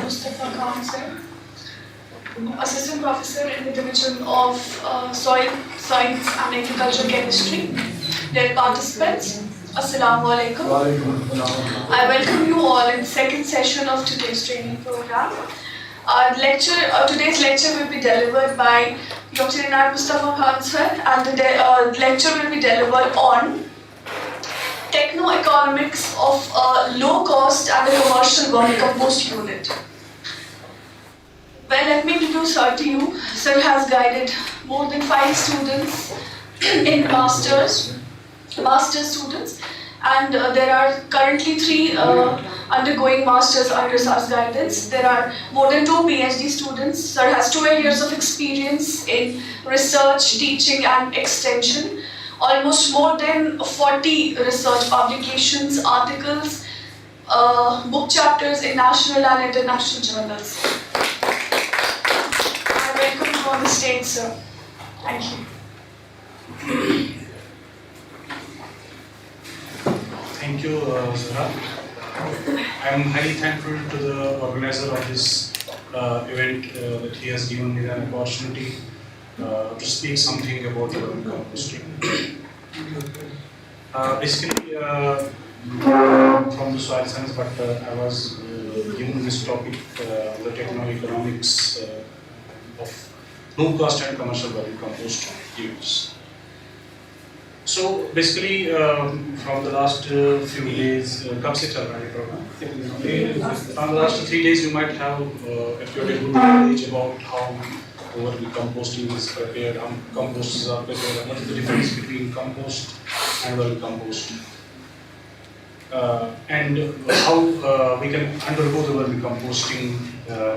Mustafa Khan sir, Assistant Professor in the Division of Soil Science and Agricultural Chemistry. Dear participants, Assalamu alaikum. I welcome you all in the second session of today's training program. Today's lecture will be delivered by Dr. INAYAT Mustafa Khan sir, and the lecture will be delivered on techno-economics of a low-cost and a commercial vermicompost unit. Well, let me introduce her to you. Sir has guided more than 5 students in masters students, and there are currently 3 undergoing masters under Sir's guidance. There are more than 2 PhD students. Sir has 12 years of experience in research, teaching and extension. Almost more than 40 research publications, articles, book chapters in national and international journals. I welcome you on the stage, sir. Thank you. Thank you, Zara. I am highly thankful to the organizer of this event that he has given me an opportunity to speak something about the vermicomposting. Basically, from the soil science, but I was given this topic, the techno-economics of low-cost and commercial vermicompost use. So basically, from the last few days, from the last 3 days, you might have acquired a good knowledge about how vermicomposting is prepared, how composts are prepared, what is the difference between compost and vermicompost, and how we can undergo the vermicomposting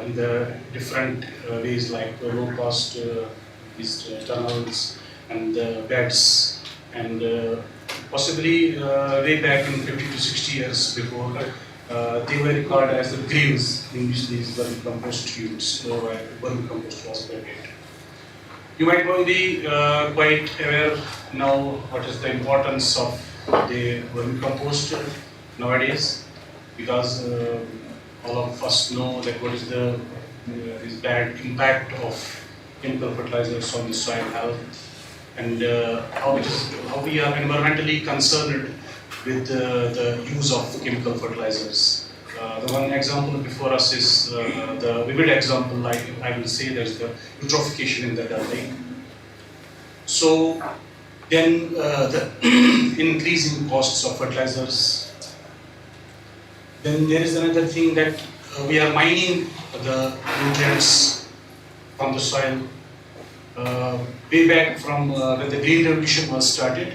in the different ways, like low-cost these tunnels and beds. And possibly way back in 50 to 60 years before, they were recorded as the graves in which these vermicompost units or vermicompost was prepared. You might well be quite aware now what is the importance of the vermicompost nowadays, because all of us know that what is the bad impact of chemical fertilizers on the soil health, and how we are environmentally concerned with the use of chemical fertilizers. The one example before us is the vivid example, like I will say, there's the eutrophication in the Dal Lake. So then the increasing costs of fertilizers. Then there is another thing that we are mining the nutrients from the soil. Way back from when the Green Revolution was started,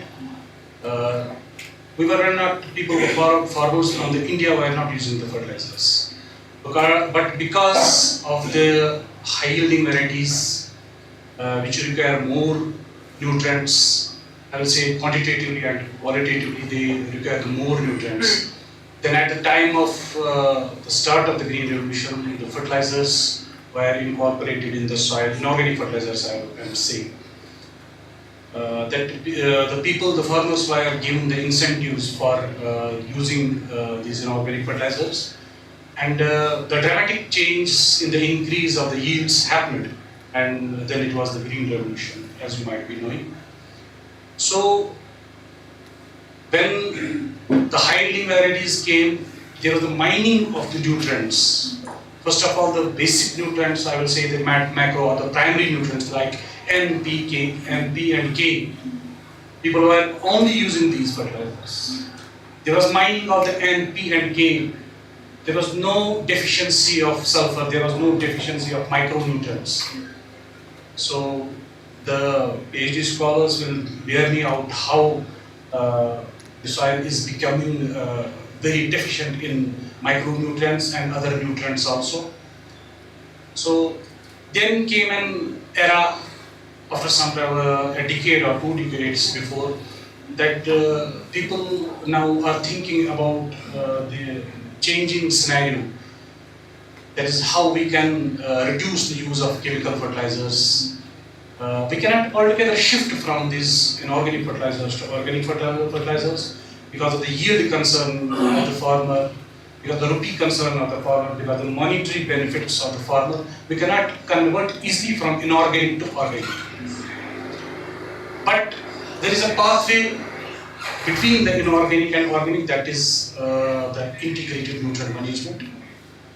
farmers from India were not using the fertilizers. But because of the high yielding varieties which require more nutrients, I will say quantitatively and qualitatively, they require more nutrients. Then at the time of the start of the Green Revolution, the fertilizers were incorporated in the soil, inorganic fertilizers I am saying. The farmers were given the incentives for using these inorganic fertilizers, and the dramatic change in the increase of the yields happened, and then it was the Green Revolution, as you might be knowing. So when the high yielding varieties came, there was the mining of the nutrients. First of all, the basic nutrients, I will say the macro or the primary nutrients like N, P, and K. People were only using these fertilizers. There was mining of the N, P, and K. There was no deficiency of sulfur. There was no deficiency of micronutrients. So the PhD scholars will bear me out how the soil is becoming very deficient in micronutrients and other nutrients also. So then came an era after a decade or 2 decades before that people now are thinking about the changing scenario. That is how we can reduce the use of chemical fertilizers. We cannot altogether shift from these inorganic fertilizers to organic fertilizers because of the yield concern of the farmer, because the rupee concern of the farmer, because the monetary benefits of the farmer, we cannot convert easily from inorganic to organic. But there is a pathway between the inorganic and organic, that is the integrated nutrient management.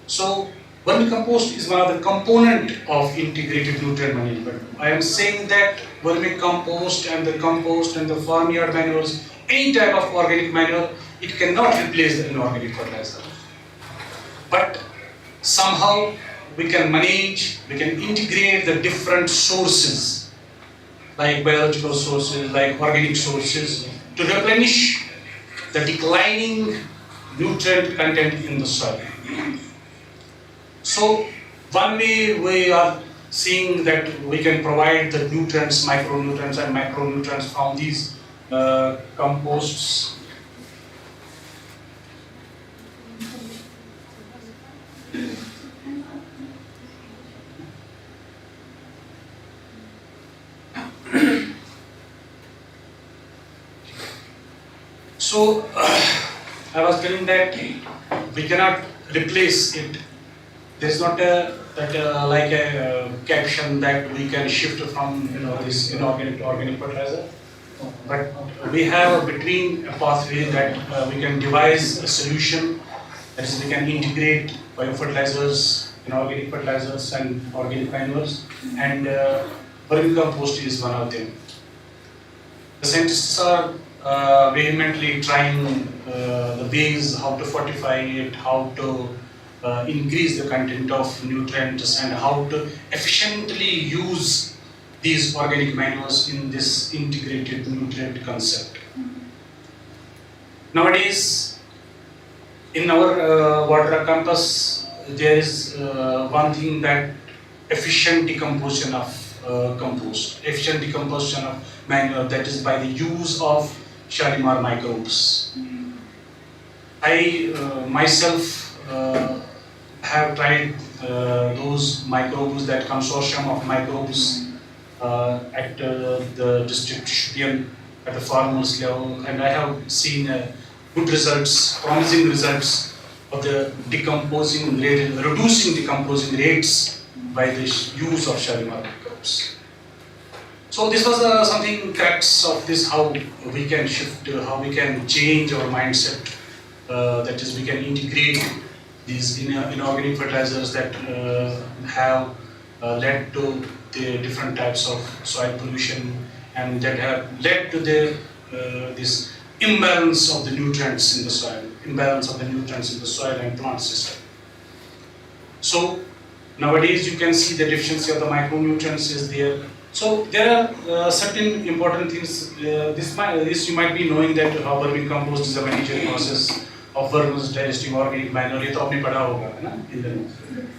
So vermicompost is one of the component of integrated nutrient management. I am saying that vermicompost and the compost and the farmyard manures, any type of organic manure, it cannot replace the inorganic fertilizer. But somehow we can manage, we can integrate the different sources, like biological sources, like organic sources, to replenish the declining nutrient content in the soil. So one way we are seeing that we can provide the nutrients, micronutrients and macronutrients from these composts. So I was telling that we cannot replace it. There is not like a caption that we can shift from this inorganic to organic fertilizer. But we have between a pathway that we can devise a solution. That is, we can integrate biofertilizers, inorganic fertilizers, and organic manures, and vermicompost is one of them. The scientists are vehemently trying the ways how to fortify it, how to increase the content of nutrients, and how to efficiently use these organic manures in this integrated nutrient concept. Nowadays, in our WADOORA campus, there is one thing, that efficient decomposition of compost, efficient decomposition of manure, that is by the use of Shalimar microbes. I myself have tried those microbes, that consortium of microbes at the distribution at the farmers level, and I have seen good results, promising results of the decomposing rate, reducing decomposing rates by the use of Shalimar microbes. So this was something cracks of this, how we can shift, how we can change our mindset. That is, we can integrate these inorganic fertilizers that have led to the different types of soil pollution, and that have led to this imbalance of the nutrients in the soil, and plant system. So nowadays you can see the deficiency of the micronutrients is there. So there are certain important things. This you might be knowing, that how vermicompost is a managerial process of vermis digesting organic manure. ये तो आपने पढ़ा होगा, है ना?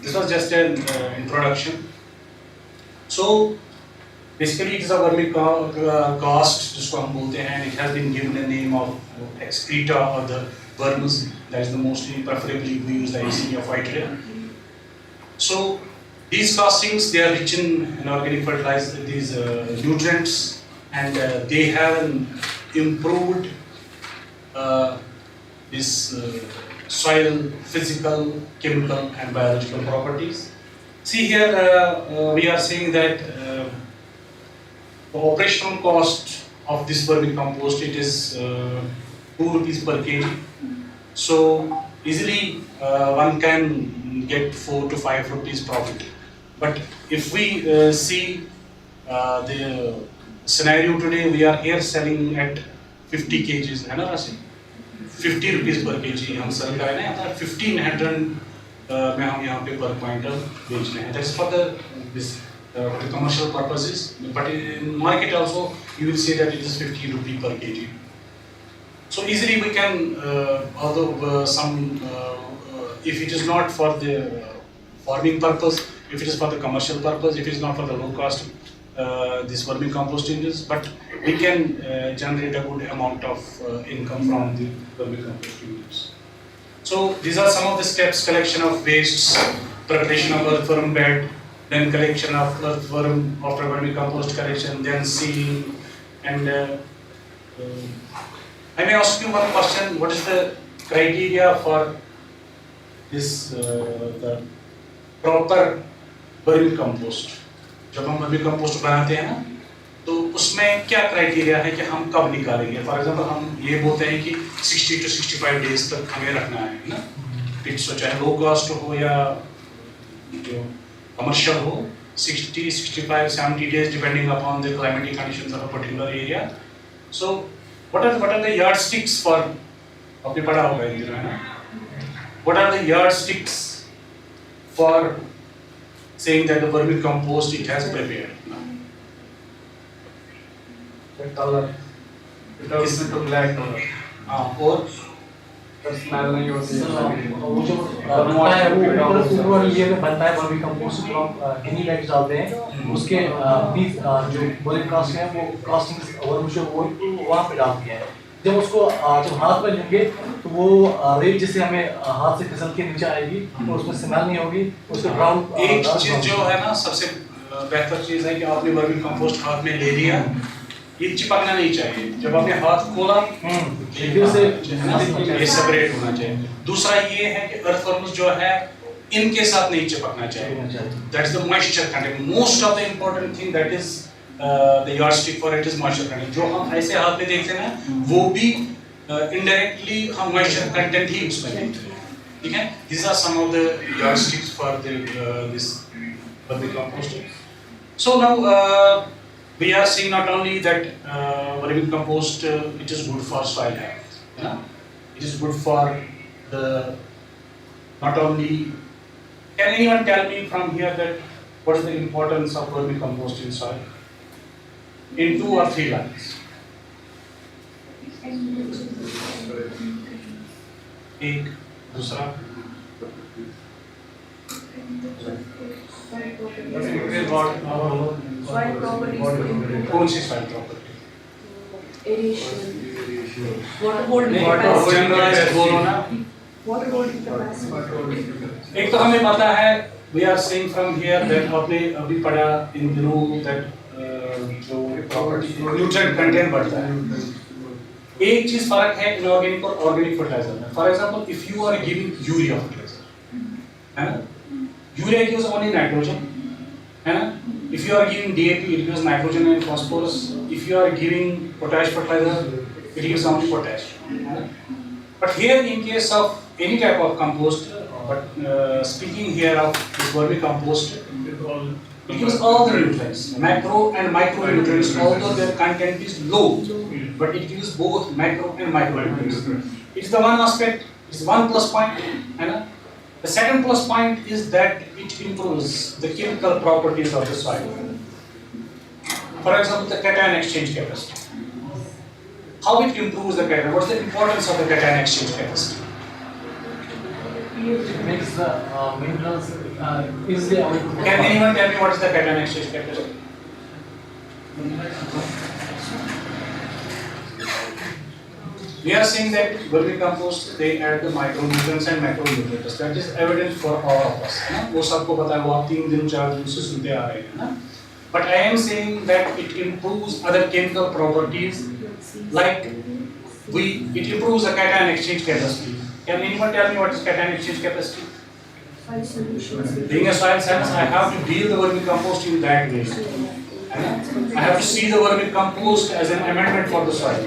This was just an introduction. So basically it is a vermicompost, जिसको हम बोलते हैं, and it has been given the name of excreta of the vermis. That is the mostly, preferably we use the ASIF of white layer. So these castings, they are rich in organic fertilizer, these nutrients, and they have improved this soil physical, chemical, and biological properties. See here, we are saying that the operational cost of this vermicompost, it is 2 rupees per kg. So easily one can get 4 to 5 rupees profit. But if we see the scenario today, we are here selling at 50 kgs, है ना राशि? 50 rupees per kg हम cell कर रहे हैं, अपना 1500 में हम यहाँ पे per quintal बेच रहे हैं. That's for the commercial purposes. But in market also, you will see that it is 50 rupees per kg. So easily we can, although if it is not for the farming purpose, if it is for the commercial purpose, if it is not for the low cost, this vermicomposting is, but we can generate a good amount of income from the vermicomposting use. So these are some of the steps: collection of wastes, preparation of earthworm bed, then collection of earthworm after vermicompost collection, then sealing, and I may ask you one question: what is the criteria for is the proper vermicompost. जब हम vermicompost बनाते हैं ना, तो उसमें क्या criteria है कि हम कब निकालेंगे? फॉर एग्जांपल हम ये बोलते हैं कि 60 to 65 डेज तक हमें रखना है ना, पिट्स हो चाहे लो कॉस्ट हो या जो कमर्शियल हो, 60, 65, 70 days depending upon the climatic conditions of a particular area. So what are the yardsticks for, आपने पढ़ा होगा ये है ना, what are the yardsticks for saying that the vermicompost it has prepared? The color, it also to black color. और The smell नहीं होती है। वो जो बनता है वो ऊपर लेयर में बनता है वर्मिकम्पोस्ट जो हम गिनी बैग्स डालते हैं उसके बीच जो वर्मी कास्ट है वो कास्टिंग वर्मी वो वहाँ पे डालती है। जब उसको जब हाथ में लेंगे तो वो रेत जैसे हमें हाथ से फिसल के नीचे आएगी और उसमें स्मेल नहीं होगी, उसका ग्राउंड एक चीज जो है ना सबसे बेहतर चीज है कि आपने वर्मिकम्पोस्ट हाथ में ले लिया, ये चिपकना नहीं चाहिए। जब आपने हाथ खोला ये सेपरेट होना चाहिए। दूसरा ये है कि अर्थवर्म्स जो है इनके साथ नहीं चिपकना चाहिए। That is the moisture content. Most of the important thing that is the yardstick for it is moisture content. जो हम ऐसे हाथ में देखते हैं ना वो भी इनडायरेक्टली हम मॉइस्चर कंटेंट ही उसमें देखते हैं, ठीक है। This are some of the yardsticks for this vermicomposting. So now we are seeing not only that vermicompost it is good for soil health, it is good for the not only, can anyone tell me from here that what is the importance of vermicompost in soil in 2 or 3 lines? एक दूसरा कौन सी soil property? Water holding generalise बोलो ना। capacity. एक तो हमें पता है we are seeing from here that आपने अभी पढ़ा इन दिनों that जो प्रॉपर्टी न्यूट्रिएंट कंटेंट बढ़ता है। एक चीज फर्क है इनऑर्गेनिक और ऑर्गेनिक फर्टिलाइजर में। For example if you are giving urea fertiliser है ना, यूरिया gives only nitrogen है ना, if you are giving DAP it gives nitrogen and phosphorus, if you are giving potash fertilizer it gives only potash है ना? But here in case of any type of compost, but speaking here of this vermicompost, it gives all the nutrients, macro and micronutrients, although their content is low, but it gives both macro and micronutrients. It's the one aspect, it's one plus point है ना। The second plus point is that it improves the chemical properties of the soil. For example, the cation exchange capacity. How it improves the cation? What's the importance of the cation exchange capacity? It makes the minerals easily available. Can anyone tell me what is the cation exchange capacity? We are saying that vermicompost they add the micronutrients and macronutrients. That is evident for all of us, है ना? वो सबको पता है, वो आप 3 दिन 4 दिन से सुनते आ रहे हैं ना। But I am saying that it improves other chemical properties, like it improves the cation exchange capacity. Can anyone tell me what is cation exchange capacity? Being a soil science, I have to deal the vermicompost in that way. I have to see the vermicompost as an amendment for the soil.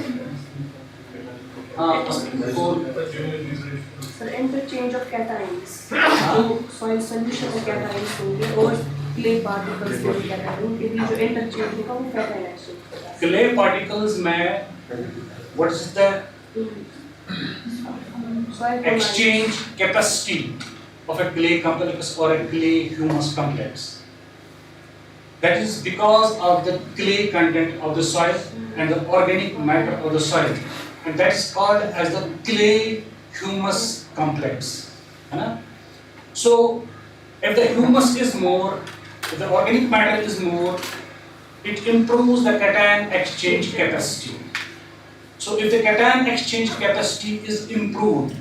Sir, interchange of cations. Soil solution में cations होंगे और clay particles में cation होंगे। ये जो interchange होगा वो cation exchange। Clay particles में what is the exchange capacity of a clay complex or a clay humus complex? That is because of the clay content of the soil and the organic matter of the soil. And that is called as the clay humus complex, है ना? So if the humus is more, if the organic matter is more, it improves the cation exchange capacity. So if the cation exchange capacity is improved,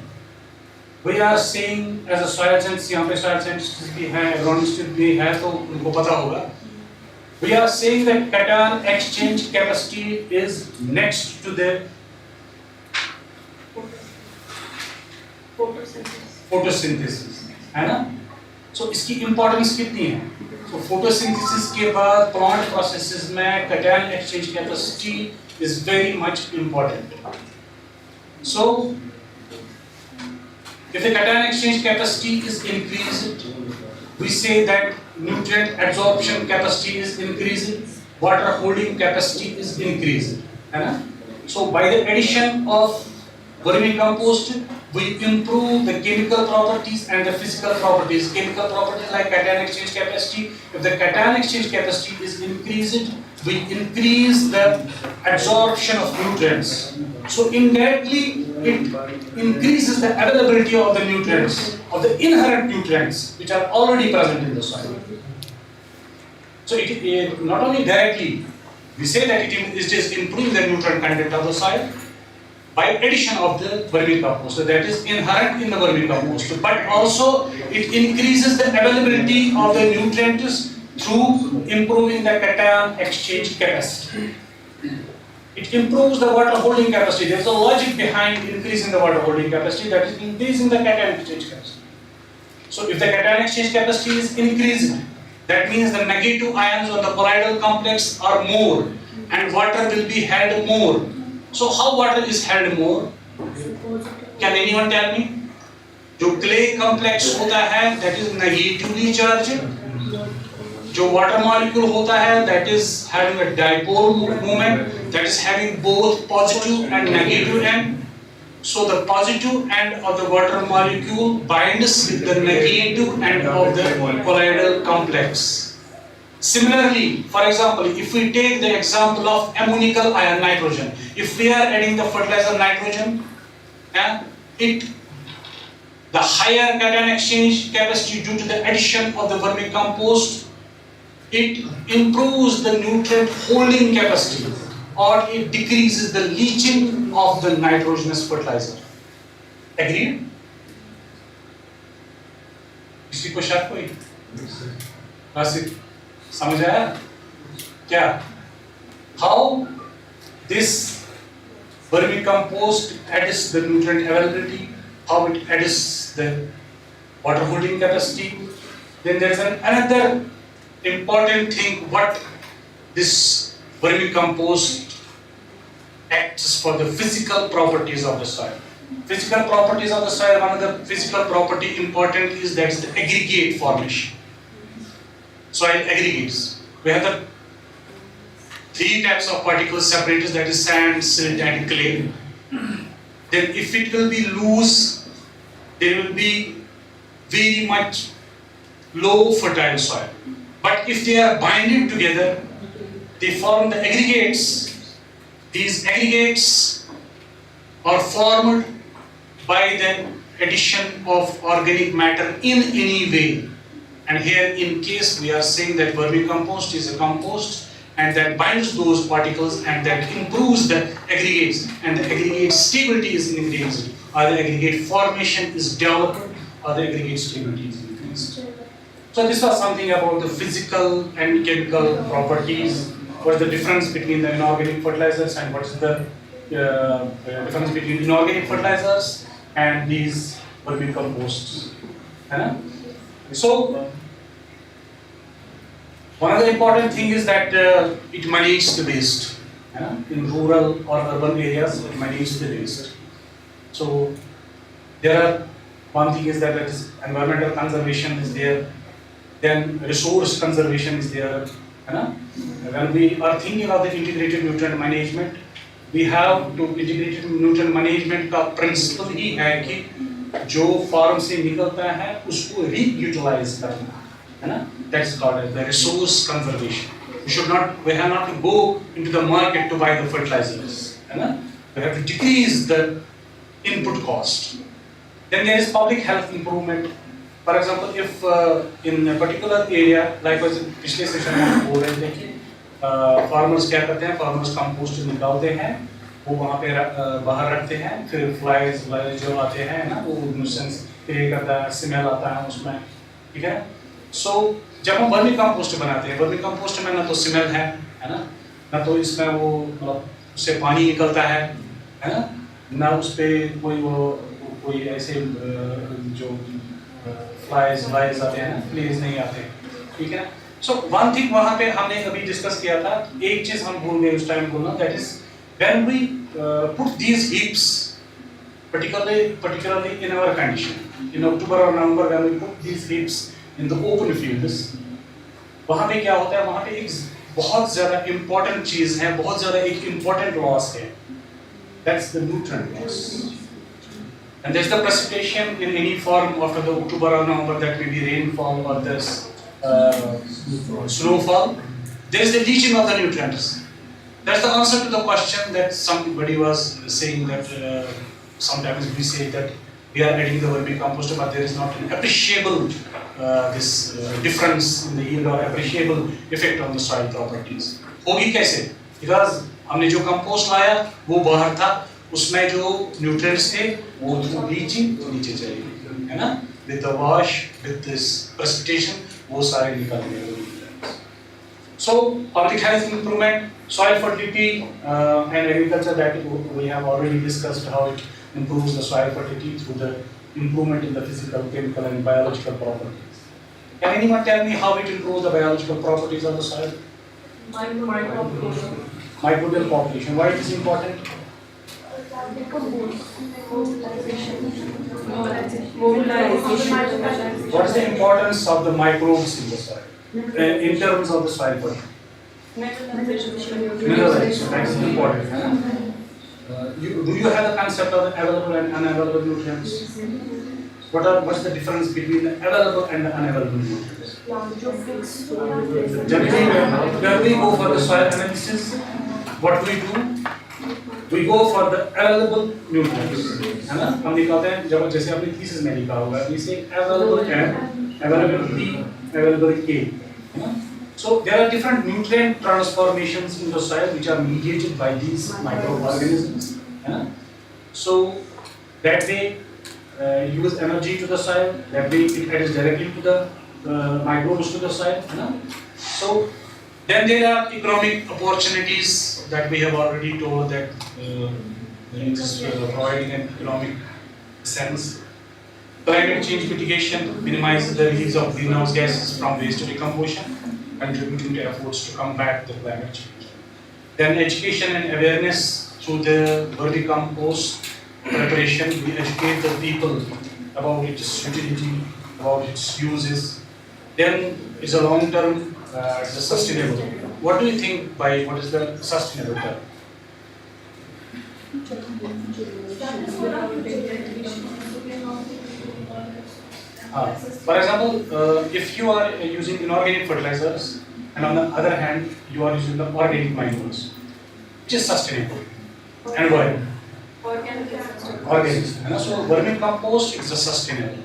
we are saying as a soil scientist, यहाँ पे soil scientists भी हैं, agronomists भी हैं, तो उनको पता होगा। We are saying that cation exchange capacity is next to the photosynthesis, है ना? सो इसकी इंपॉर्टेंस कितनी है? तो फोटोसिंथेसिस के बाद प्लांट प्रोसेसेस में cation exchange capacity is very much important. So if the cation exchange capacity is increased, we say that nutrient absorption capacity is increasing, water holding capacity is increasing, है ना? So by the addition of vermicompost, we improve the chemical properties and the physical properties. Chemical properties like cation exchange capacity. If the cation exchange capacity is increased, we increase the absorption of nutrients. So indirectly, it increases the availability of the nutrients, of the inherent nutrients which are already present in the soil. So it not only directly, we say that it is improving the nutrient content of the soil by addition of the vermicompost. So that is inherent in the vermicompost, but also it increases the availability of the nutrients through improving the cation exchange capacity. It improves the water holding capacity. There is a logic behind increasing the water holding capacity, that is increasing the cation exchange capacity. So if the cation exchange capacity is increased, that means the negative ions on the colloidal complex are more and water will be held more. So how water is held more? Can anyone tell me? जो clay complex होता है, that is negatively charged. जो water molecule होता है, that is having a dipole moment, that is having both positive and negative end. So the positive end of the water molecule binds with the negative end of the colloidal complex. Similarly, for example, if we take the example of ammonical ion nitrogen, if we are adding the fertilizer nitrogen, the higher cation exchange capacity due to the addition of the vermicompost, it improves the nutrient holding capacity or it decreases the leaching of the nitrogenous fertilizer. Agreed? किसी को शक कोई? आसिफ समझ आया? क्या? How this vermicompost adds the nutrient availability, how it adds the water holding capacity. Then there is another important thing, what this vermicompost acts for the physical properties of the soil. Physical properties of the soil, one of the physical property important is that is the aggregate formation. Soil aggregates. We have the three types of particle separators, that is sand, silt and clay. Then if it will be loose, there will be very much low fertile soil. But if they are binded together, they form the aggregates. These aggregates are formed by the addition of organic matter in any way. And here in case we are saying that vermicompost is a compost and that binds those particles and that improves the aggregates, and the aggregate stability is increased, or the aggregate formation is developed, or the aggregate stability is increased. So this was something about the physical and chemical properties. What is the difference between the inorganic fertilizers and what is the difference between inorganic fertilizers and these vermicomposts? So one of the important thing is that it manages the waste. In rural or urban areas, it manages the waste. So there are, one thing is that is environmental conservation is there. Then resource conservation is there. When we are thinking of the integrated nutrient management, we have to integrated nutrient management का principle ही है कि जो farm से निकलता है उसको reutilize करना, है ना? That's called the resource conservation. We have not to go into the market to buy the fertilizers, है ना? We have to decrease the input cost. Then there is public health improvement. For example, if in a particular area, like was पिछले session में हम बोल रहे थे कि farmers क्या करते हैं, farmers compost निकालते हैं, वो वहाँ पे बाहर रखते हैं, फिर flies जो आते हैं ना, वो nuisance create करता है, smell आता है उसमें, ठीक है? So जब हम vermicompost बनाते हैं, vermicompost में ना तो smell है ना? ना तो इसमें वो उससे पानी निकलता है ना? ना उस पे कोई वो कोई ऐसे जो फ्लाइज आते हैं ना, फ्लीज नहीं आते, ठीक है। सो वन थिंग वहाँ पे हमने अभी डिस्कस किया था, एक चीज हम भूल गए उस टाइम बोलना, that is when we put these heaps particularly in our condition in October or November, when we put these heaps in the open fields, वहाँ पे क्या होता है, वहाँ पे एक बहुत ज़्यादा important चीज़ है, बहुत ज़्यादा एक important loss है, that's the nutrient loss. And there's the precipitation in any form after the October or November, that may be rainfall or there's snowfall. There's the leaching of the nutrients. That's the answer to the question that somebody was saying, that sometimes we say that we are adding the vermicompost, but there is not an appreciable difference in the yield or appreciable effect on the soil properties. होगी कैसे? Because हमने जो compost लाया वो बाहर था, उसमें जो न्यूट्रिएंट्स थे वो थ्रू लीचिंग नीचे चले गए, है ना? With the wash, with this precipitation, वो सारे निकल गए. So public health improvement, soil fertility and agriculture, that we have already discussed how it improves the soil fertility through the improvement in the physical, chemical and biological properties. Can anyone tell me how it improves the biological properties of the soil? Microbial population. Why it is important? What is the importance of the microbes in the soil in terms of the soil fertility? Mineralization, that's important. Do you have the concept of the available and unavailable nutrients? What's the difference between the available and the unavailable nutrients? Generally, when we go for the soil analysis, what we do, we go for the available nutrients, है ना? हम निकालते हैं, जब जैसे अपनी thesis में लिखा होगा, we say available and available B, available K, है ना? So there are different nutrient transformations in the soil which are mediated by these microorganisms, है ना? So that they use energy to the soil, that way it adds directly to the microbes to the soil, है ना? So then there are economic opportunities that we have already told, that it is providing an economic sense. Climate change mitigation minimizes the release of greenhouse gases from waste decomposition, contributing to efforts to combat the climate change. Then education and awareness through the vermicompost preparation, we educate the people about its utility, about its uses. Then it's a long term, it's a sustainable. What do you think by what is the sustainable term? For example, if you are using inorganic fertilizers, and on the other hand you are using the organic manures, which is sustainable and why? Organic. And so vermicompost is a sustainable.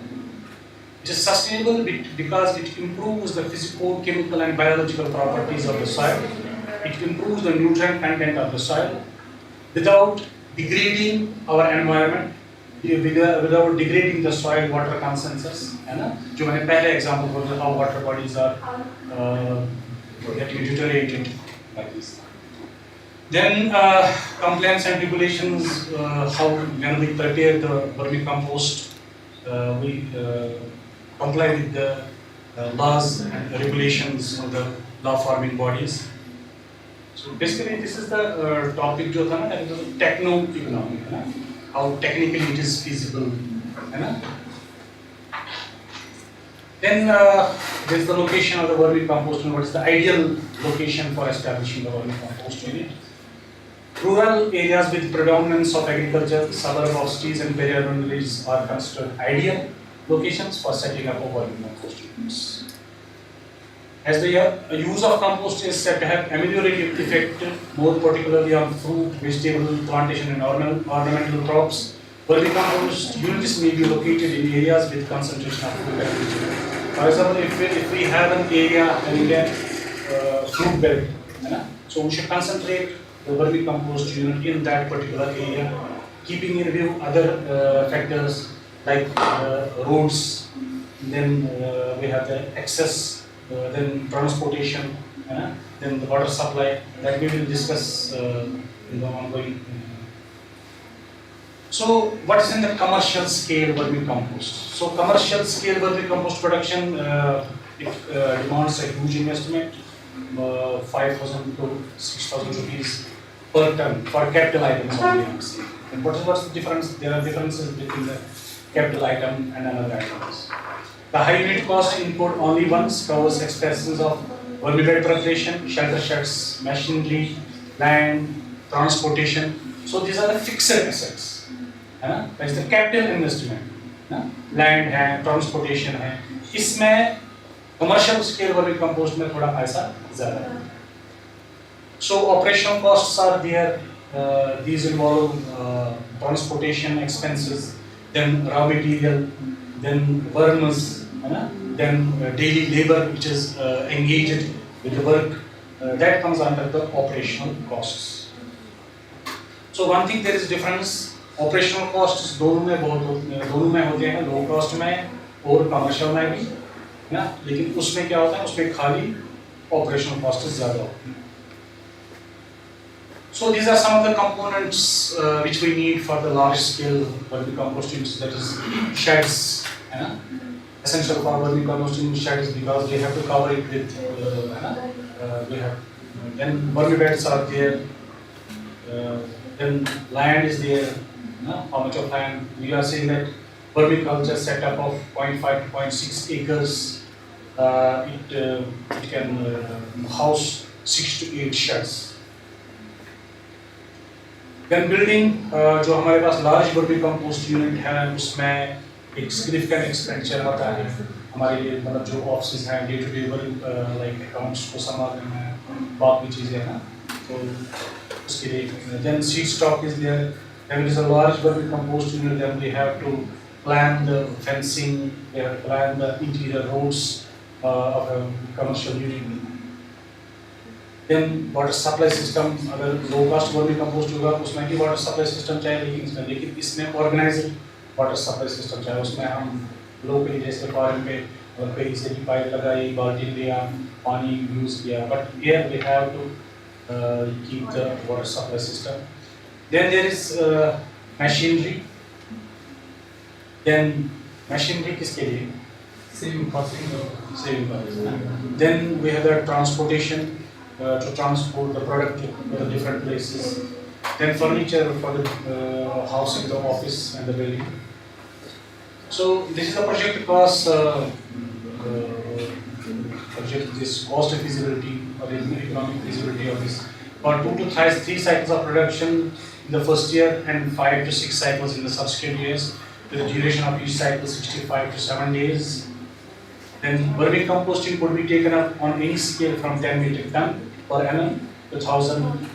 It is sustainable because it improves the physical, chemical and biological properties of the soil. It improves the nutrient content of the soil without degrading our environment, without degrading the soil water consensus, है ना? जो मैंने पहले example बोला, how water bodies are getting deteriorated like this. Then compliance and regulations, how when we prepare the vermicompost, we comply with the laws and regulations of the law forming bodies. So basically this is the topic जो था ना, that is techno-economic, है ना? How technically it is feasible, है ना? Then there is the location of the vermicompost. What is the ideal location for establishing the vermicompost unit? Rural areas with predominance of agriculture, suburb of cities and peri-urban villages are considered ideal locations for setting up a vermicompost units. As the use of compost is said to have ameliorative effect, more particularly on fruit, vegetable, plantation and ornamental crops, vermicompost units may be located in areas with concentration of fruit agriculture. For example, if we have an area having a fruit belt, so we should concentrate the vermicompost unit in that particular area, keeping in view other factors like roads, then we have the access, then transportation, then the water supply, that we will discuss in the ongoing So what is in the commercial scale vermicompost? So commercial scale vermicompost production, it demands a huge investment, 5,000 to 6,000 rupees per ton for capital items only, I am saying. And what's the difference? There are differences between the capital item and another items. The high unit cost input only once covers expenses of vermibed preparation, shelter sheds, machinery, land, transportation. So these are the fixed assets. That is the capital investment. Land है, transportation है, इसमें commercial scale vermicompost में थोड़ा पैसा ज़्यादा है. So operational costs are there. These involve transportation expenses, then raw material, then wormers, then daily labor which is engaged with the work. That comes under the operational costs. So one thing, there is difference. Operational costs दोनों में होते हैं, low cost में और commercial में भी, ना, लेकिन उसमें क्या होता है, उसमें खाली operational costs ज़्यादा होती हैं. So these are some of the components which we need for the large scale vermicomposting, that is sheds, essential for vermicomposting sheds, because we have to cover it with, we have, then vermibeds are there, then land is there, how much of land, we are saying that vermiculture setup of 0.5 to 0.6 acres, it can house 6 to 8 sheds. Then building, जो हमारे पास large vermicompost unit है, उसमें एक significant expenditure आता है हमारे लिए, मतलब जो offices हैं, day to day like accounts को संभालने में, बाकी चीजें हैं, तो उसके लिए. Then seed stock is there. Then it is a large vermicompost unit. Then we have to plan the fencing, we have to plan the interior roads of a commercial unit. Then water supply system, अगर low cost vermicompost होगा उसमें भी water supply system चाहिए, लेकिन इसमें organized water supply system चाहिए. उसमें हम locally जैसे farm पे कहीं से भी पाइप लगाई, बाल्टी लिया, पानी use किया. But here we have to keep the water supply system. Then there is machinery. Then machinery किसके लिए? Saving cost. Saving cost. Then we have the transportation. To transport the product to the different places. Then furniture for the housing, the office and the building. So this is the project cost, this cost of feasibility or economic feasibility of this. For 2 to 3 cycles of production in the first year and 5 to 6 cycles in the subsequent years, with the duration of each cycle 65 to 7 days. Then vermicomposting could be taken up on any scale from 10 metric ton per annum to 1,000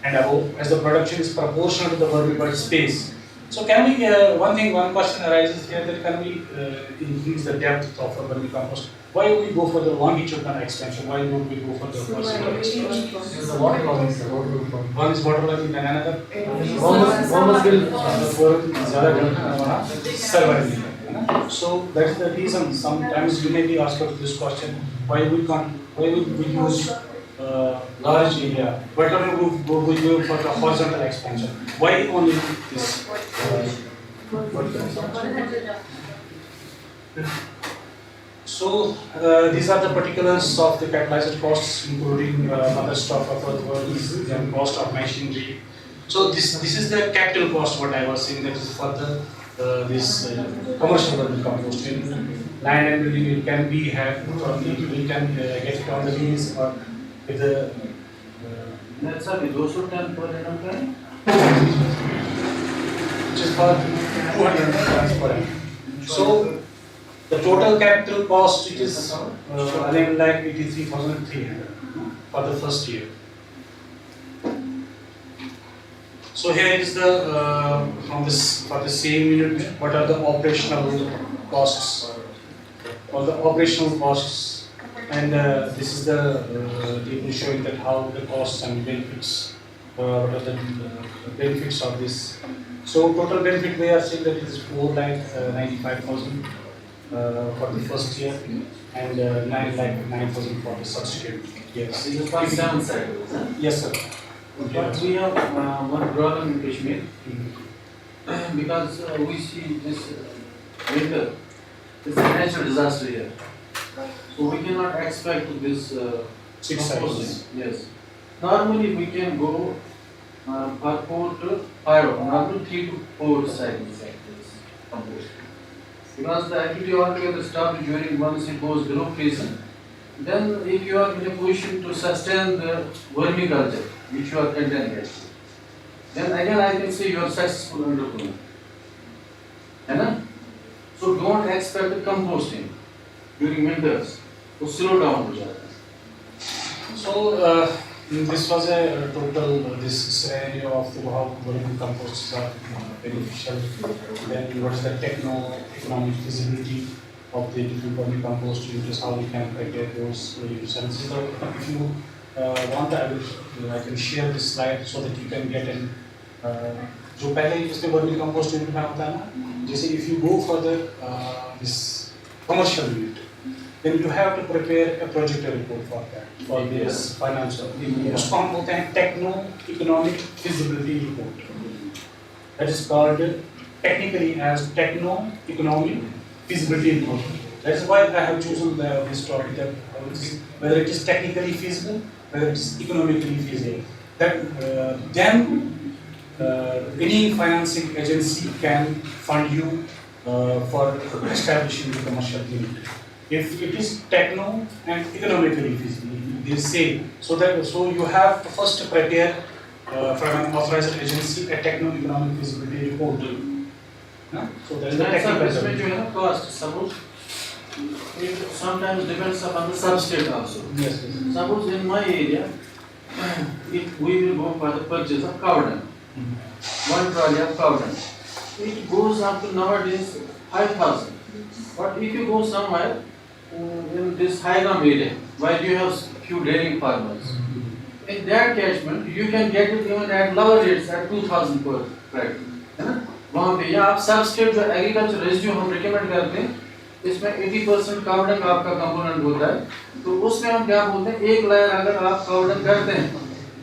and above, as the production is proportional to the vermibed space. So can we, one question arises here, that can we increase the depth of a vermicompost? Why would we go for the longitudinal extension? Why would we go for the vertical extension? This is the water logging, sir. One is water logging and another? Wormers will survive. So that is the reason. Sometimes you may be asked this question: why would we use large area? Why don't we go for the horizontal expansion? Why only this? So these are the particulars of the capitalized costs, including other stock of workers and cost of machinery. So this is the capital cost. What I was saying, that is for the this commercial vermicomposting. Land and building, it can be had from the, we can get it on the lease or with the. That's a 200 ton per annum, Which is for 200 tons per annum. So the total capital cost, it is 11,83,300 for the first year. So here is the from this, for the same unit, what are the operational costs? All the operational costs, and this is the table showing that how the costs and benefits, what are the benefits of this. So total benefit, we are saying that it is 4,95,000 for the first year and 9,09,000 for the subsequent years. This is for 7 cycles. Yes, sir. But we have one problem in Kashmir. because we see this winter, it's a natural disaster here. So we cannot expect this 6 composting. cycles. Yes. Normally we can go for 4 to 5, normally 3 to 4 cycles like this composting. Because the activity altogether stops during once it goes below freezing. Then if you are in a position to sustain the vermiculture, which you are containing actually, then again I can say you are successful entrepreneur. So don't expect composting during winters. So slow down हो जाता है. So this was a total this scenario of how vermicomposts are beneficial. Then what is the economic feasibility of the different vermicompost uses, how we can prepare those uses. So if you want, I can share this slide so that you can get an जो पहले इसमें vermicompost unit में होता है ना, जैसे if you go for the this commercial unit, then you have to prepare a project report for that, for this financial. उसको हम बोलते हैं techno-economic feasibility report. That is called technically as techno-economic feasibility report. That is why I have chosen this topic, that whether it is technically feasible, whether it is economically feasible. That then any financing agency can fund you for establishing the commercial unit. If it is techno and economically feasible, they say, so you have to first prepare from an authorized agency a techno-economic feasibility report. So there is a technical इसमें जो है ना cost, suppose it sometimes depends upon the substate also. Yes. Suppose in my area, if we will go for the purchase of cow dung, one trolley of cow dung, it goes up to nowadays 5,000. But if you go somewhere in this high-ram area, where you have few dairy farmers, in that catchment you can get it even at lower rates at 2,000 per tractor, है ना? वहाँ पे या आप substrate जो agriculture residue हम recommend करते हैं, इसमें 80% काव डंग आपका कंपोनेंट होता है, तो उसमें हम क्या बोलते हैं, एक लायर अगर आप काव डंग करते हैं,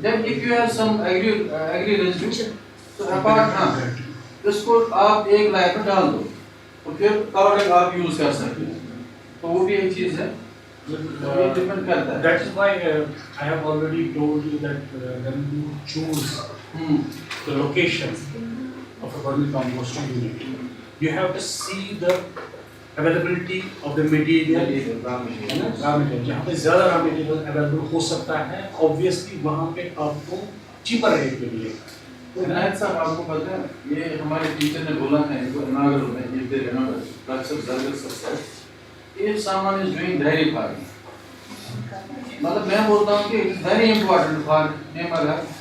then if you have some agri residue, तो अपार्ट हाँ, इसको आप एक लायर में डाल दो, तो फिर काव डंग आप यूज कर सकते हैं, तो वो भी एक चीज है, ये डिपेंड करता है. That is why I have already told you that when you choose the location of a vermicomposting unit, you have to see the availability of the material. raw material जहाँ पे ज़्यादा raw material available हो सकता है, obviously वहाँ पे आपको cheaper rate पे मिलेगा. इनायत साहब आपको पता है, ये हमारे टीचर ने बोला है इनको इनागुरल में, if they remember, Professor Zargar said, if someone is doing dairy farming, मतलब मैं बोलता हूँ कि it is very important for him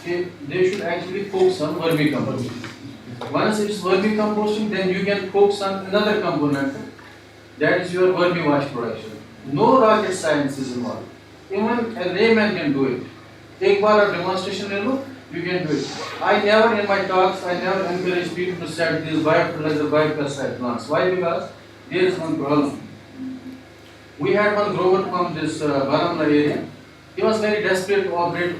कि they should actually focus on vermicomposting. Once it is vermicomposting, then you can focus on another component, that is your vermiwash production. No rocket science is involved. Even a layman can do it. एक बार आप demonstration ले लो, you can do it. I never in my talks, I never encourage people to set these biofertilizer, biopesticide plants. Why? Because there is one problem. We had one grower from this Baramla area. He was very desperate to operate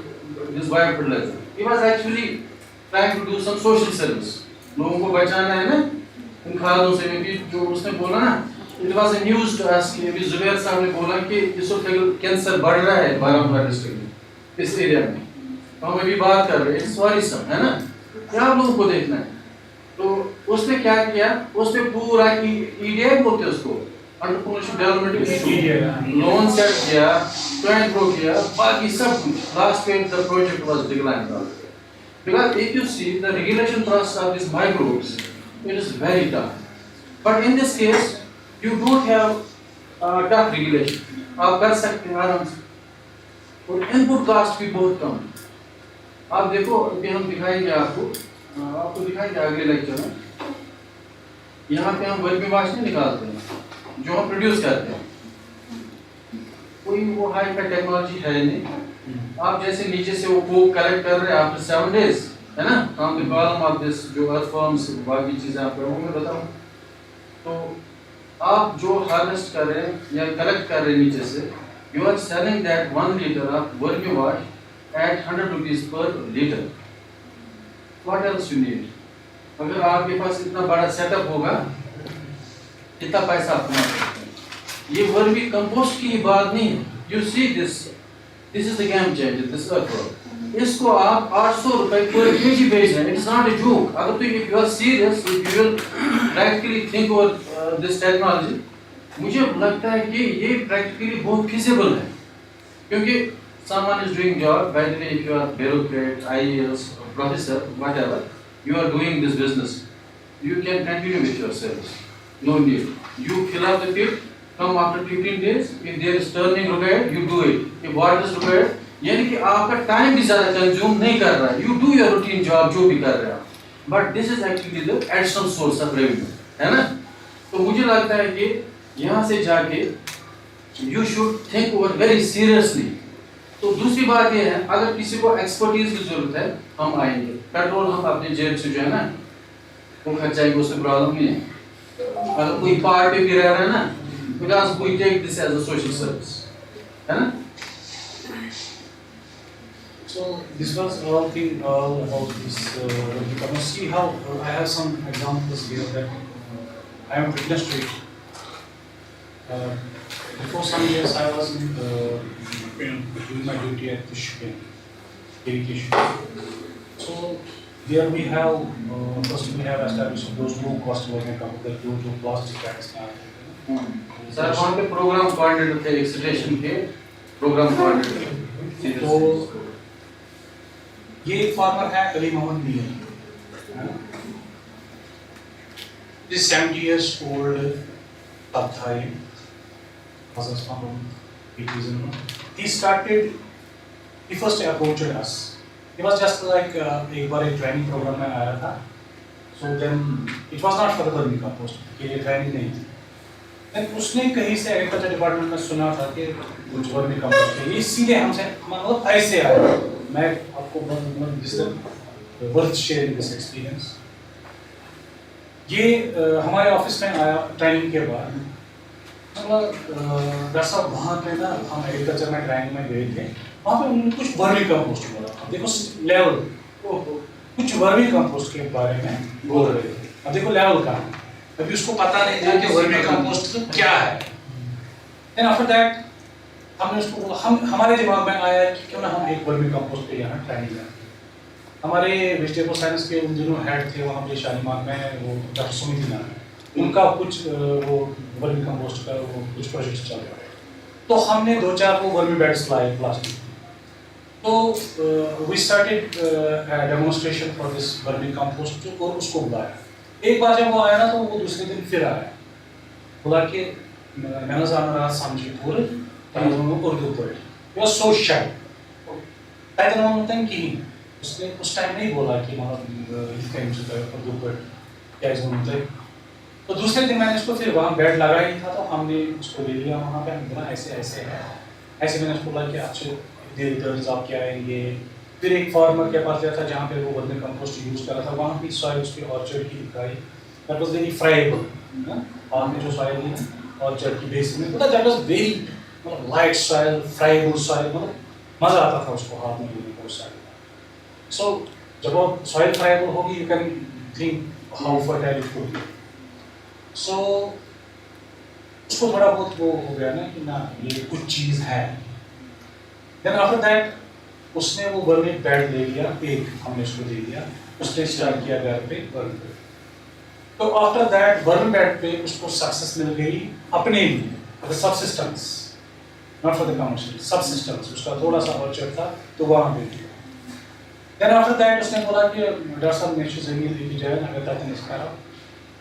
this biofertilizer. He was actually trying to do some social service. लोगों को बचाना है ना इन खादों से भी जो उसने बोला ना, it was a news to us कि अभी जुबैर साहब ने बोला कि इस वक्त कैंसर बढ़ रहा है बारामूला डिस्ट्रिक्ट में इस एरिया में, तो हम अभी बात कर रहे हैं, इट्स वरीसम है ना, क्या आप लोगों को देखना है. तो उसने क्या किया, उसने पूरा ईडीआई बोलते हैं उसको, एंटरप्रेन्योरशिप डेवलपमेंट लोन सेट किया, क्लाइंट प्रो किया, बाकी सब कुछ, लास्ट में the project was declined. Because if you see the regulation process of these microbes, it is very tough. But in this case, you don't have tough regulation. आप कर सकते हैं आराम से. और इनपुट कास्ट भी बहुत कम. आप देखो अभी हम दिखाएंगे आपको दिखाएंगे अगले लेक्चर में. यहाँ पे हम वर्मी-वाश नहीं निकालते हैं, जो हम प्रोड्यूस करते हैं. कोई वो हाई फाई टेक्नोलॉजी है नहीं. आप जैसे नीचे से वो कोक कलेक्ट कर रहे हैं आफ्टर 7 days, है ना, from the column of this जो अर्थफॉर्म्स बाकी चीजें आप करोगे मैं बताऊं. तो आप जो हार्वेस्ट कर रहे हैं या कलेक्ट कर रहे हैं नीचे से, you are selling that 1 liter of vermiwash at 100 rupees per liter. What else you need? अगर आपके पास इतना बड़ा सेटअप होगा, इतना पैसा आप कमा सकते हैं। ये वर्मी कंपोस्ट की बात नहीं है। You see this is the game changer, this work. इसको आप 800 रुपए पर केजी बेच रहे हैं। It's not a joke. अगर तो if you are serious, if you will practically think over this technology, मुझे लगता है कि ये प्रैक्टिकली बहुत फिजिबल है। क्योंकि someone is doing job, by the way, if you are bureaucrat, IAS, professor, whatever, you are doing this business, you can continue with your service. No need. You fill up the pit, come after 15 days, if there is turning required, you do it. If water is required, यानी कि आपका time भी ज़्यादा consume नहीं कर रहा है। You do your routine job जो भी कर रहे हैं, but this is actually the additional source of revenue, है ना? तो मुझे लगता है कि यहाँ से जाके you should think over very seriously. तो दूसरी बात ये है, अगर किसी को एक्सपर्टीज की जरूरत है, हम आएंगे। पेट्रोल हम अपने जेब से जो है ना वो खर्चाएंगे, उसमें प्रॉब्लम नहीं है। अगर कोई पार्ट पे भी रह रहा है ना, because we take this as a social service, है ना? So this was all about this. You see how I have some examples here that I am witness to it. Before some years I was doing my duty at the shipping, irrigation. So there we have first we have established those low cost working capital, जो plastic bags में आते हैं। Sir वहाँ पे programme coordinator थे, extension के programme coordinator. तो ये फार्मर है अली मोहम्मद मियां, this 70 years old तब था ये, he started, he first approached us. It was just like एक बार एक ट्रेनिंग प्रोग्राम में आया था, so then it was not for the vermicompost, ये ट्रेनिंग नहीं थी। then उसने कहीं से एग्रीकल्चर डिपार्टमेंट में सुना था कि कुछ वर्मिकम्पोस्ट है, ये सीधे हमसे मतलब ऐसे आया। मैं आपको वर्थ शेयरिंग दिस एक्सपीरियंस। ये हमारे ऑफिस में आया ट्रेनिंग के बाद, डॉक्टर साहब वहाँ पे ना हम एग्रीकल्चर में ट्रेनिंग में गए थे, वहाँ पे उन्होंने कुछ वर्मिकम्पोस्ट बोला था। देखो लेवल, कुछ वर्मिकम्पोस्ट के बारे में बोल रहे थे। अब देखो लेवल का, अभी उसको पता नहीं था कि वर्मिकम्पोस्ट क्या है। देन आफ्टर दैट हमने उसको हमारे दिमाग में आया कि क्यों ना हम एक वर्मिकम्पोस्ट पे यहाँ ट्रेनिंग लें। हमारे वेजिटेबल साइंस के उन दिनों हेड थे वहाँ पे शालीमार में, वो डॉक्टर सुमित नाम है, उनका कुछ वो वर्मिकम्पोस्ट का वो कुछ प्रोजेक्ट चल रहा है। तो हमने 2-4 वो वर्मी बैग्स लाए प्लास्टिक। तो we started demonstration for this vermicompost और उसको बुलाया। एक बार जब वो आया ना तो वो दूसरे दिन फिर आया, बोला कि मैंने जाना समझी पूरे उर्दू पर। He was so shy. ताकि ना मतलब कि उसने उस टाइम नहीं बोला कि मतलब इसका इंस्टीट्यूट उर्दू पर क्या इसको मतलब है। तो दूसरे दिन मैंने उसको फिर वहाँ बेड लगा ही था, तो हमने उसको ले लिया वहाँ पे, हमने बोला ऐसे ऐसे है, ऐसे मैंने उसको बोला कि अच्छे देर आप क्या आएंगे। फिर एक फार्मर के पास गया था जहाँ पे वो वर्मिकम्पोस्ट यूज़ कर रहा था, वहाँ की सॉइल उसकी ऑर्चर्ड की दिखाई, दैट वाज वेरी फ्राइबल। वहाँ पे जो सॉइल थी ना ऑर्चर्ड की बेस में, दैट वाज वेरी मतलब लाइट सॉइल, फ्राइबल सॉइल, मतलब मज़ा आता था उसको हाथ में लेने को उस सॉइल। सो जब वो सॉइल फ्राइबल होगी, you can think how fertile it would be. So उसको थोड़ा बहुत वो हो गया ना कि ना ये कुछ चीज़ है। देन आफ्टर दैट उसने वो वर्मी बैड ले लिया, एक हमने उसको दे दिया, उसने स्टार्ट किया घर पे वर्मी बैड। तो आफ्टर दैट वर्मी बैड पे उसको सक्सेस मिल गई अपने लिए, subsistence, not for the commercial, subsistence. उसका थोड़ा सा ऑर्चर्ड था तो वहाँ पे दिया। देन आफ्टर दैट उसने बोला कि डॉक्टर साहब नेक्स्ट ज़मीन लेके जाए अगर तक नहीं इसका।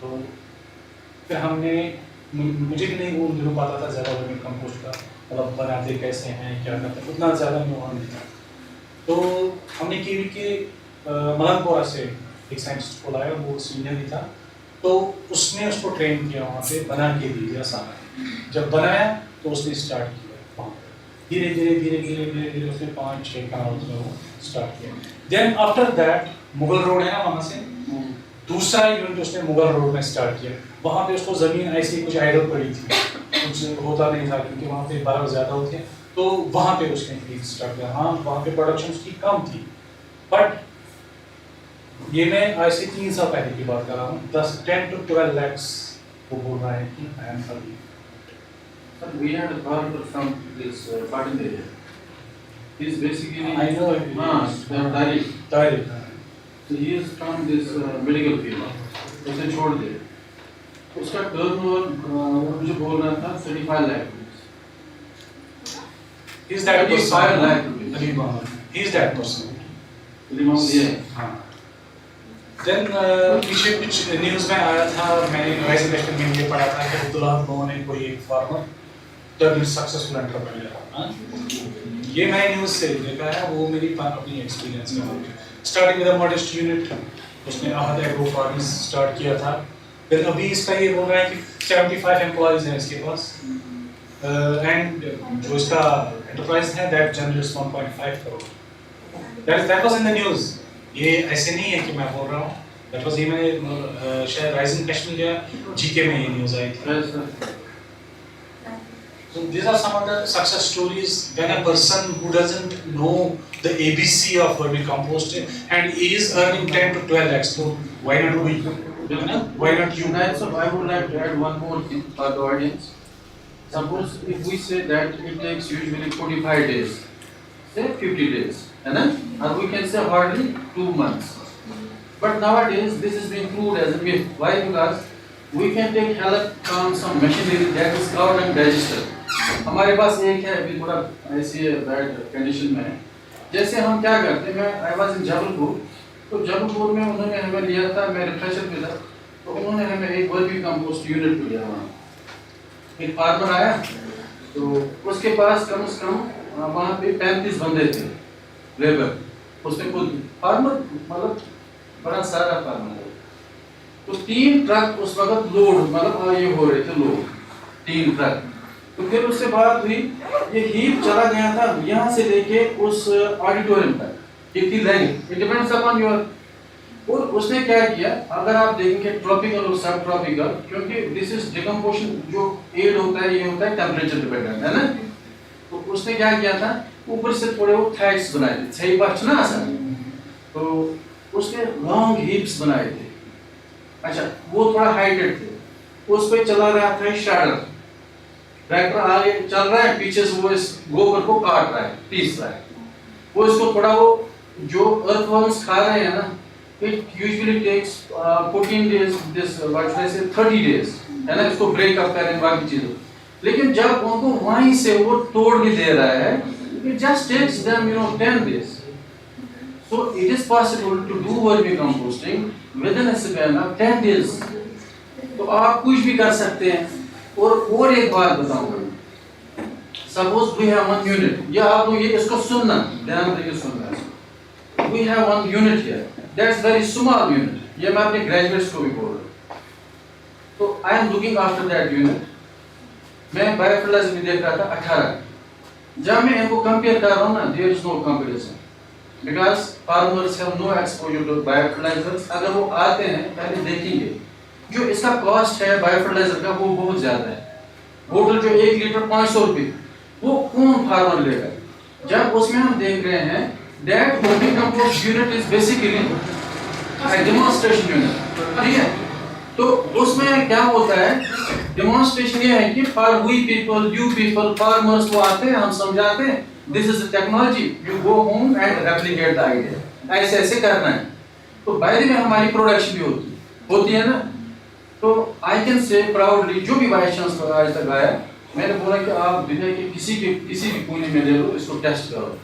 तो फिर हमने, मुझे भी नहीं वो नहीं पता था ज़्यादा वर्मिकम्पोस्ट का मतलब बनाते कैसे हैं क्या करते हैं, उतना ज़्यादा वहाँ नहीं था। तो हमने केवी के मलकपुरा से एक साइंटिस्ट को लाया, वो सीनियर भी था, तो उसने उसको ट्रेन किया वहाँ पे, बना के दे दिया सारा। जब बनाया तो उसने स्टार्ट किया वहाँ पर, धीरे धीरे धीरे धीरे धीरे धीरे उसने 5-6 कनाल में वो स्टार्ट किया। Then after that Mughal road है ना, वहाँ से दूसरा यूनिट उसने मुगल रोड में स्टार्ट किया। वहाँ पे उसको ज़मीन ऐसी कुछ आइडल पड़ी थी, कुछ होता नहीं था क्योंकि वहाँ पे बर्फ़ ज़्यादा होती है, तो वहाँ पे उसने स्टार्ट किया। हाँ वहाँ पे प्रोडक्शन उसकी कम थी, बट ये मैं आज से 3 साल पहले की बात कर रहा हूँ. 10 to 12 lakhs वो बोल रहा है कि I am early. Sir, we had a farmer from this Patan area. He's basically I know it. Tariq. So he is from this medical field. उसे छोड़ दे. उसका टर्नओवर वो मुझे बोल रहा था 35 lakh. He's that person. 35 lakh रुपए. Ali Mohammed. He's that person. हाँ. Then पीछे कुछ न्यूज़ में आया था, मैंने वैसे कश्मीर में ये पढ़ा था कि अब्दुल्ला लोगों ने कोई एक फार्मर टर्न सक्सेसफुल एंटरप्रेन्योर. ये मैंने न्यूज़ से देखा है, वो मेरी अपनी एक्सपीरियंस का. Starting with a modest unit, उसने आहद एग्रो फार्मिंग स्टार्ट किया था. फिर अभी इसका ये बोल रहा है कि 75 एम्प्लॉइज हैं इसके पास. एंड जो इसका एंटरप्राइज है that generates 1.5 crore. That was in the news. ये ऐसे नहीं है कि मैं बोल रहा हूँ. दैट वाज, ये मैंने शायद राइजिंग कश्मीर या जीके में ये न्यूज़ आई थी. So these are some of the success stories when a person who doesn't know the ABC of vermicomposting and is earning 10 to 12 lakhs. So why not we? Why not you? So I would like to add one more thing for the audience. Suppose if we say that it takes usually 45 days, say 50 days, and then or we can say hardly 2 months. But nowadays this is being proved as a myth. Why? Because we can take help from some machinery that is cloud and digester. हमारे पास एक है, अभी थोड़ा ऐसी bad condition में है. जैसे हम क्या करते हैं, मैं आई वाज इन जबलपुर, तो जबलपुर में उन्होंने हमें लिया था, मैं रिफ्रेशर पे था, तो उन्होंने हमें एक वर्मी कंपोस्ट यूनिट लिया. वहाँ एक फार्मर आया, तो उसके पास कम से कम वहाँ पे 35 बंदे थे लेबर. उसने खुद फार्मर मतलब बड़ा सारा फार्मर है. तो 3 ट्रक उस वक्त लोड मतलब ये हो रहे थे लोड, 3 ट्रक. तो फिर उससे बात हुई, ये हीप चला गया था यहाँ से लेके उस ऑडिटोरियम तक. कितनी line, it depends upon your. और उसने क्या किया, अगर आप देखेंगे ट्रॉपिकल और सब ट्रॉपिकल, क्योंकि दिस इज डिकम्पोजिशन जो एड होता है, ये होता है टेम्परेचर डिपेंडेंट, है ना. तो उसने क्या किया था, ऊपर से थोड़े वो थ्रेड्स बनाए थे, सही बात ना आसान. तो उसने लॉन्ग हीप्स बनाए थे. अच्छा, वो थोड़ा हाइटेड थे. उस पे चला रहा था शैडर. ट्रैक्टर आगे चल रहा है, पीछे से वो इस गोबर को काट रहा है, पीस रहा है. वो इसको थोड़ा वो जो अर्थवर्म्स खा रहे हैं ना, it usually takes 14 days, this what should I say 30 days, है ना, इसको ब्रेक अप करने बाकी चीजों. लेकिन जब उनको वहीं से वो तोड़ नहीं दे रहा है, it just takes them 10 days. So it is possible to do vermicomposting within a span of 10 days. तो आप कुछ भी कर सकते हैं. और एक बात बताऊंगा, सपोज वी हैव 1 यूनिट, या आप लोग ये इसको सुनना, ध्यान देके सुनना. We have 1 unit here, that's very small unit. ये मैं अपने ग्रेजुएट्स को भी बोल रहा हूँ. तो I am looking after that unit. मैं बायोफर्टिलाइजर भी देख रहा था 18. जब मैं इनको कंपेयर कर रहा हूँ ना, there is no comparison, because farmers have no exposure to biofertilizers. अगर वो आते हैं पहले देखेंगे, जो इसका कॉस्ट है बायोफर्टिलाइजर का वो बहुत ज्यादा है. बोतल जो 1 लीटर 500 रुपये, वो कौन फार्मर लेगा. जब उसमें हम देख रहे हैं that vermicompost unit is basically a demonstration unit, ठीक है. तो उसमें क्या होता है, डेमोंस्ट्रेशन ये है कि for we people, you people, farmers, वो आते हैं, हम समझाते हैं, this is the technology, you go home and replicate the idea, ऐसे ऐसे करना है. तो बाहर में हमारी प्रोडक्शन भी होती है ना. तो आई कैन से प्राउडली, जो भी वाइस चांसलर आज तक आया, मैंने बोला कि आप दुनिया के किसी भी कोने में ले लो, इसको टेस्ट करो,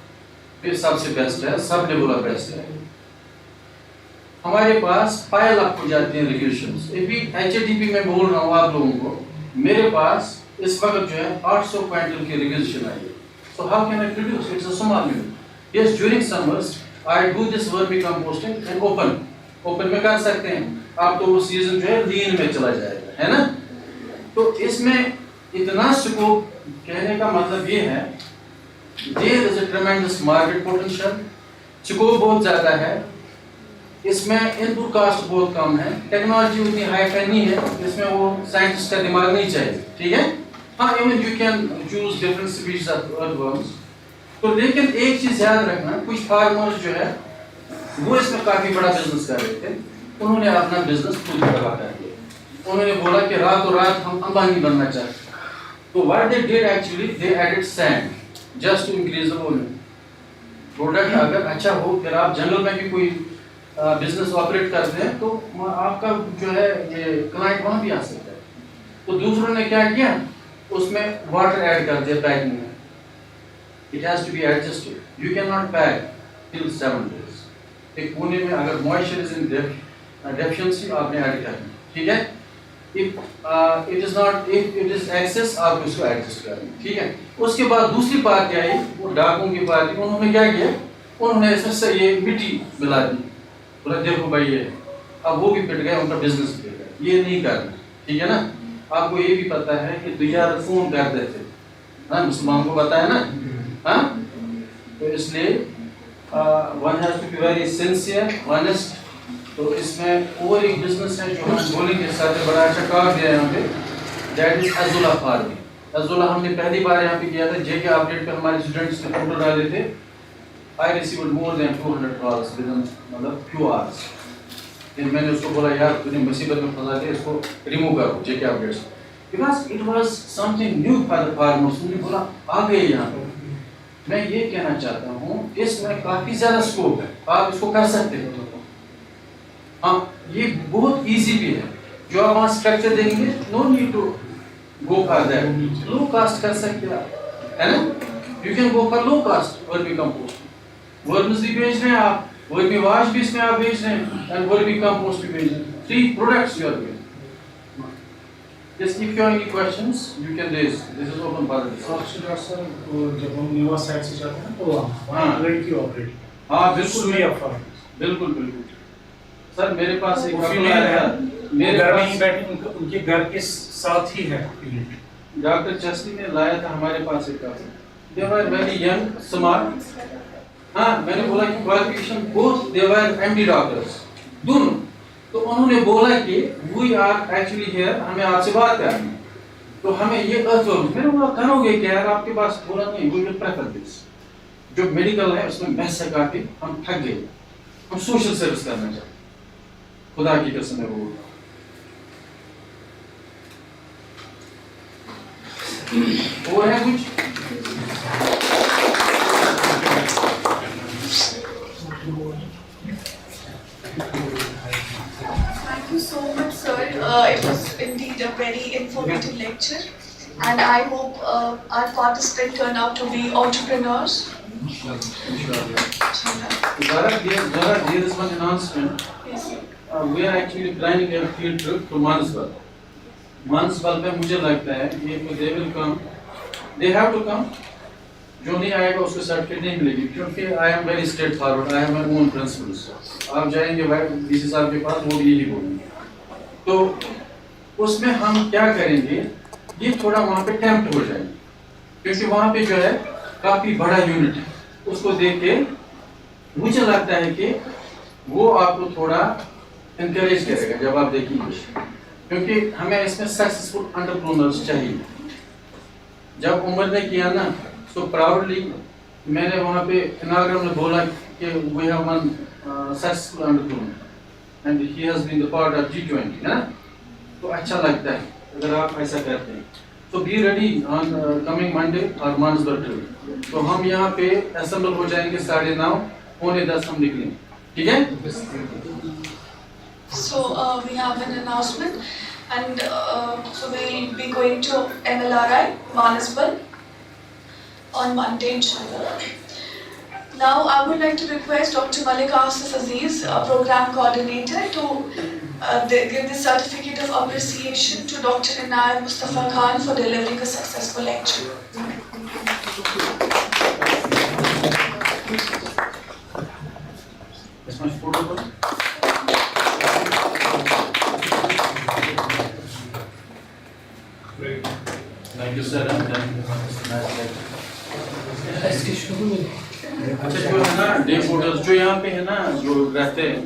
ये सबसे बेस्ट है, सब ने बोला बेस्ट है. हमारे पास पायल अप हो जाती है रेगुलेशंस. अभी एचएडीपी में बोल रहा हूँ आप लोगों को, मेरे पास इस वक्त जो है 800 क्विंटल की रेगुलेशन आई है. So how can I produce, it's a small unit. Yes, during summers I do this vermicomposting in open में कर सकते हैं आप. तो वो सीजन जो है लीन में चला जाएगा, है ना. तो इसमें इतना स्कोप, कहने का मतलब ये है, there is a tremendous market potential. Scope बहुत ज्यादा है. इसमें इनपुट कॉस्ट बहुत कम है. टेक्नोलॉजी उतनी हाई फाई नहीं है, इसमें वो साइंटिस्ट का दिमाग नहीं चाहिए, ठीक है. हाँ, even you can choose different species of earthworms. तो लेकिन एक चीज याद रखना, कुछ फार्मर्स जो है वो इसमें काफ़ी बड़ा बिजनेस कर रहे थे, उन्होंने अपना बिजनेस खुद तबाह कर दिया। उन्होंने बोला कि रातों रात हम अंबानी बनना चाहते हैं। तो what they did actually, they added sand just to increase the volume. Product अगर अच्छा हो, फिर आप जंगल में भी कोई बिजनेस ऑपरेट करते हैं तो आपका जो है ये क्लाइंट वहाँ भी आ सकता है। तो दूसरों ने क्या किया, उसमें वाटर ऐड कर दिया पैकिंग में। It has to be adjusted, you can not pack till 7 days। एक कोने में अगर मॉइस्चर इज इन डेफिशिएंसी आपने ऐड करना, ठीक है। If it is not, if it is excess, आप उसको एडजस्ट करना, ठीक है। उसके बाद दूसरी पार्टी आई, वो डाकुओं की पार्टी, उन्होंने क्या किया, उन्होंने इसमें ये मिट्टी मिला दी, बोला देखो भाई ये, अब वो भी पिट गए, उनका बिजनेस भी पिट गया। ये नहीं करना, ठीक है ना। आपको ये भी पता है कि तिजारत फोन करते थे, हाँ, मुसलमान को बताया ना, हाँ। तो इसलिए one has to be very sincere, honest. तो इसमें और एक बिजनेस है जो हम बोलेंगे, साथ बड़ा अच्छा काम दिया है यहाँ पे, दैट इज अज़ुला फार्मिंग। अज़ुला हमने पहली बार यहाँ पे किया था, जेके अपडेट पे हमारे स्टूडेंट्स ने फोटो डाले थे। I received more than 200 calls with in मतलब फ्यू आवर्स। फिर मैंने उसको बोला यार तूने मुसीबत में फंसा दिया, इसको रिमूव करो JK updates, because it was something new for the farmers. उन्होंने बोला आ गए यहाँ पे। मैं ये कहना चाहता हूँ इसमें काफी ज्यादा स्कोप है, आप इसको कर सकते हैं। हाँ, ये बहुत इजी भी है। जो आप वहाँ स्ट्रक्चर देंगे, no need to go for that, low cost कर सकते हैं आप, है ना। You can go for low cost vermicompost. Worms भी बेच रहे हैं आप, वर्मी वाश भी इसमें आप बेच रहे हैं, एंड वर्मी कंपोस्ट भी बेच रहे हैं। 3 products you are doing. Just if you have any questions, you can raise. This is open for the discussion. Sir जब हम निवास साइड से जाते हैं तो वहाँ ऑपरेट की ऑपरेट, हाँ बिल्कुल बिल्कुल बिल्कुल सर, मेरे पास एक फीमेल है, मेरे घर में ही बैठे, उनके घर के साथ ही है यूनिट। डॉक्टर चस्ती ने लाया था हमारे पास एक काफी, दे वर वेरी यंग स्मार्ट। हाँ, मैंने बोला कि qualification both they were MD doctors दोनों। तो उन्होंने बोला कि वी आर एक्चुअली हियर, हमें आपसे बात करनी है, तो हमें ये अर्थ। मैंने बोला करोगे क्या यार, आपके पास बोला नहीं, वी विल प्रेफर दिस। जो मेडिकल है उसमें मैथ से काफी हम थक गए, हम सोशल सर्विस करना चाहते, खुदा की कसम है वो। और है कुछ? Thank you so much, sir. It was indeed a very informative lecture, and I hope our participants turn out to be entrepreneurs. Zara, there is one announcement. Yes, sir. We are actually planning a field trip to Mansbal. Mansbal पे मुझे लगता है ये they will come, they have to come. जो नहीं आएगा उसको certificate नहीं मिलेगी, क्योंकि I am very straightforward, I have my own principles. आप जाएंगे भाई डीसी साहब के पास, वो भी यही बोलेंगे। तो उसमें हम क्या करेंगे, ये थोड़ा वहाँ पे टेम्प्ट हो जाएंगे, क्योंकि वहाँ पे जो है काफी बड़ा यूनिट है। उसको देख के मुझे लगता है कि वो आपको थोड़ा एनकरेज करेगा जब आप देखेंगे, क्योंकि हमें इसमें सक्सेसफुल एंटरप्रेन्योर्स चाहिए। जब उमर ने किया ना, तो प्राउडली मैंने वहाँ पे इनाग्रल में बोला कि we have one successful entrepreneur and he has been the part of G20 ना। तो अच्छा लगता है अगर आप ऐसा करते हैं। तो be ready on coming Monday और मानसबल ट्रिप। तो हम यहाँ पे असेंबल हो जाएंगे 9:30, 9:45 हम निकलेंगे, ठीक है। So we have an announcement, and so we'll be going to MLRI Manasbal on Monday, inshallah. Now I would like to request Dr. Malik Asif Aziz, Program Coordinator, to give the certificate of appreciation to Dr. INAYAT Mustafa Khan for delivering a successful lecture. This much photo. Thank you, sir. अच्छा जो है ना day photos जो यहाँ पे है ना, जो रहते हैं